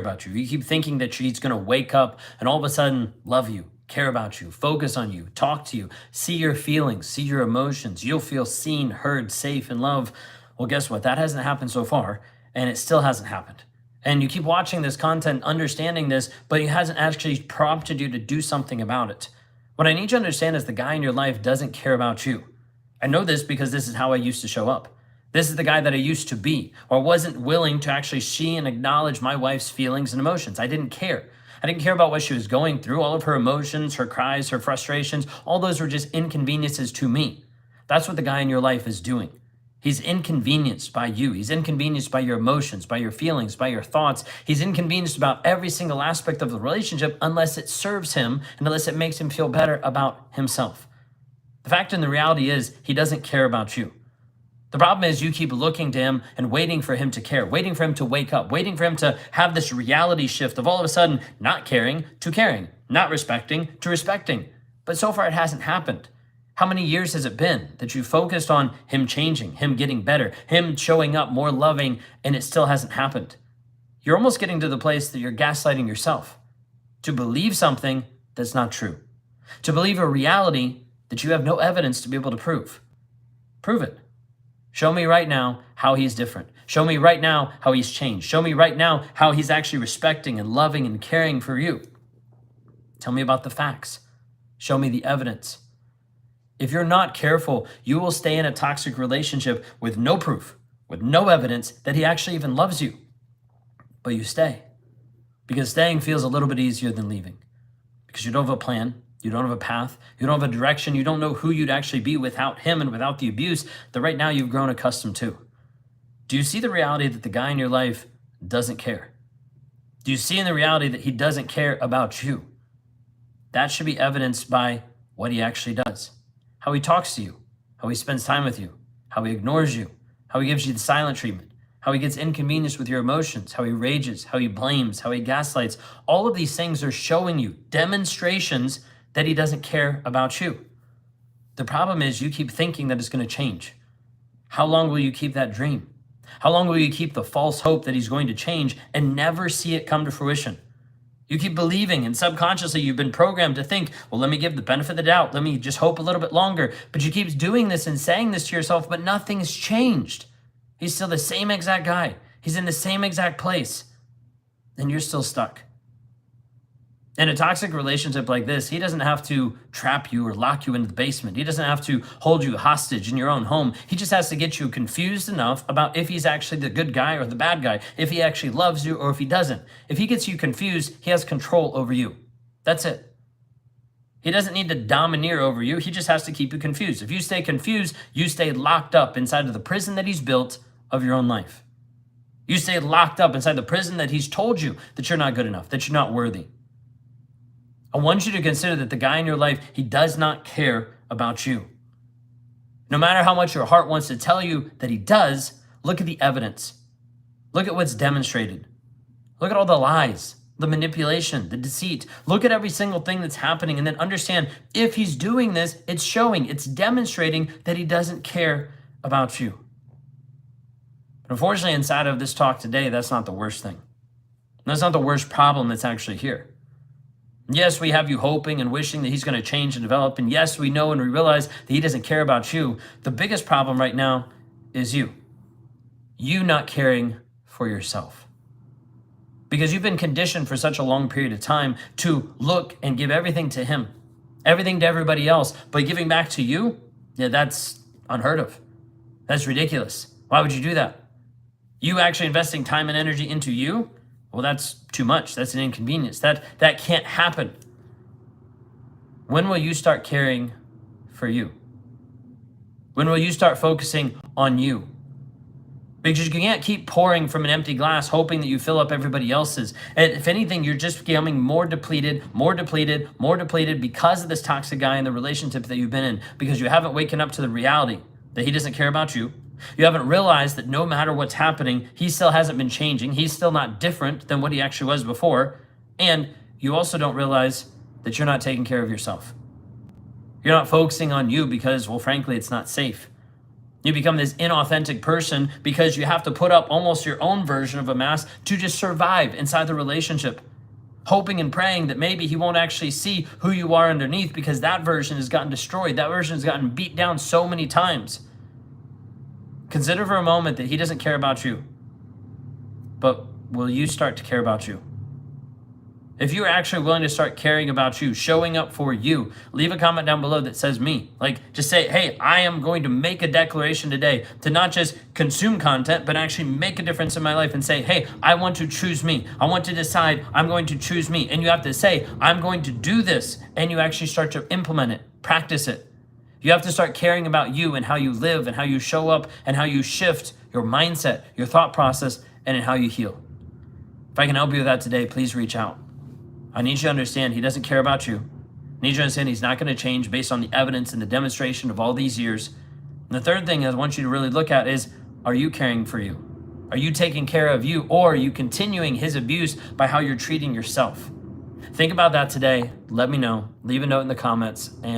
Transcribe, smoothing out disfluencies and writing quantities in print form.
about you. You keep thinking that she's going to wake up and all of a sudden love you, care about you, focus on you, talk to you, see your feelings, see your emotions. You'll feel seen, heard, safe, and loved. Well, guess what? That hasn't happened so far, and it still hasn't happened. And you keep watching this content, understanding this, but it hasn't actually prompted you to do something about it. What I need you to understand is the guy in your life doesn't care about you. I know this because this is how I used to show up. This is the guy that I used to be, or wasn't willing to actually see and acknowledge my wife's feelings and emotions. I didn't care. I didn't care about what she was going through, all of her emotions, her cries, her frustrations. All those were just inconveniences to me. That's what the guy in your life is doing. He's inconvenienced by you. He's inconvenienced by your emotions, by your feelings, by your thoughts. He's inconvenienced about every single aspect of the relationship unless it serves him and unless it makes him feel better about himself. The fact and the reality is he doesn't care about you. The problem is you keep looking to him and waiting for him to care, waiting for him to wake up, waiting for him to have this reality shift of all of a sudden not caring to caring, not respecting to respecting. But so far it hasn't happened. How many years has it been that you focused on him changing, him getting better, him showing up more loving, and it still hasn't happened? You're almost getting to the place that you're gaslighting yourself to believe something that's not true, to believe a reality that you have no evidence to be able to prove. Prove it. Show me right now how he's different. Show me right now how he's changed. Show me right now how he's actually respecting and loving and caring for you. Tell me about the facts. Show me the evidence. If you're not careful, you will stay in a toxic relationship with no proof, with no evidence that he actually even loves you. But you stay because staying feels a little bit easier than leaving because you don't have a plan. You don't have a path. You don't have a direction. You don't know who you'd actually be without him and without the abuse that right now you've grown accustomed to. Do you see the reality that the guy in your life doesn't care? Do you see in the reality that he doesn't care about you? That should be evidenced by what he actually does, how he talks to you, how he spends time with you, how he ignores you, how he gives you the silent treatment, how he gets inconvenienced with your emotions, how he rages, how he blames, how he gaslights. All of these things are showing you demonstrations that he doesn't care about you. The problem is you keep thinking that it's going to change. How long will you keep that dream? How long will you keep the false hope that he's going to change and never see it come to fruition? You keep believing, and subconsciously you've been programmed to think, well, let me give the benefit of the doubt. Let me just hope a little bit longer. But you keep doing this and saying this to yourself, but nothing's changed. He's still the same exact guy. He's in the same exact place. And you're still stuck. In a toxic relationship like this, he doesn't have to trap you or lock you into the basement. He doesn't have to hold you hostage in your own home. He just has to get you confused enough about if he's actually the good guy or the bad guy, if he actually loves you or if he doesn't. If he gets you confused, he has control over you. That's it. He doesn't need to domineer over you. He just has to keep you confused. If you stay confused, you stay locked up inside of the prison that he's built of your own life. You stay locked up inside the prison that he's told you that you're not good enough, that you're not worthy. I want you to consider that the guy in your life, he does not care about you. No matter how much your heart wants to tell you that he does, look at the evidence. Look at what's demonstrated. Look at all the lies, the manipulation, the deceit. Look at every single thing that's happening and then understand if he's doing this, it's showing, it's demonstrating that he doesn't care about you. But unfortunately, inside of this talk today, that's not the worst thing. That's not the worst problem that's actually here. Yes, we have you hoping and wishing that he's going to change and develop. And yes, we know and we realize that he doesn't care about you. The biggest problem right now is you. You not caring for yourself. Because you've been conditioned for such a long period of time to look and give everything to him, everything to everybody else, but giving back to you, yeah, that's unheard of. That's ridiculous. Why would you do that? You actually investing time and energy into you? Well, that's too much. That's an inconvenience. That can't happen. When will you start caring for you? When will you start focusing on you? Because you can't keep pouring from an empty glass, hoping that you fill up everybody else's. And if anything, you're just becoming more depleted because of this toxic guy in the relationship that you've been in, because you haven't waken up to the reality that he doesn't care about you. You haven't realized that no matter what's happening, he still hasn't been changing. He's still not different than what he actually was before. And you also don't realize that you're not taking care of yourself. You're not focusing on you because, well, frankly, it's not safe. You become this inauthentic person because you have to put up almost your own version of a mask to just survive inside the relationship, hoping and praying that maybe he won't actually see who you are underneath, because that version has gotten destroyed. That version has gotten beat down so many times. Consider for a moment that he doesn't care about you, but will you start to care about you? If you're actually willing to start caring about you, showing up for you, leave a comment down below that says me. Like, just say, hey, I am going to make a declaration today to not just consume content, but actually make a difference in my life, and say, hey, I want to choose me. I want to decide I'm going to choose me. And you have to say, I'm going to do this. And you actually start to implement it, practice it. You have to start caring about you and how you live and how you show up and how you shift your mindset, your thought process, and in how you heal. If I can help you with that today, please reach out. I need you to understand he doesn't care about you. I need you to understand he's not going to change based on the evidence and the demonstration of all these years. And the third thing I want you to really look at is, are you caring for you? Are you taking care of you, or are you continuing his abuse by how you're treating yourself? Think about that today. Let me know. Leave a note in the comments. And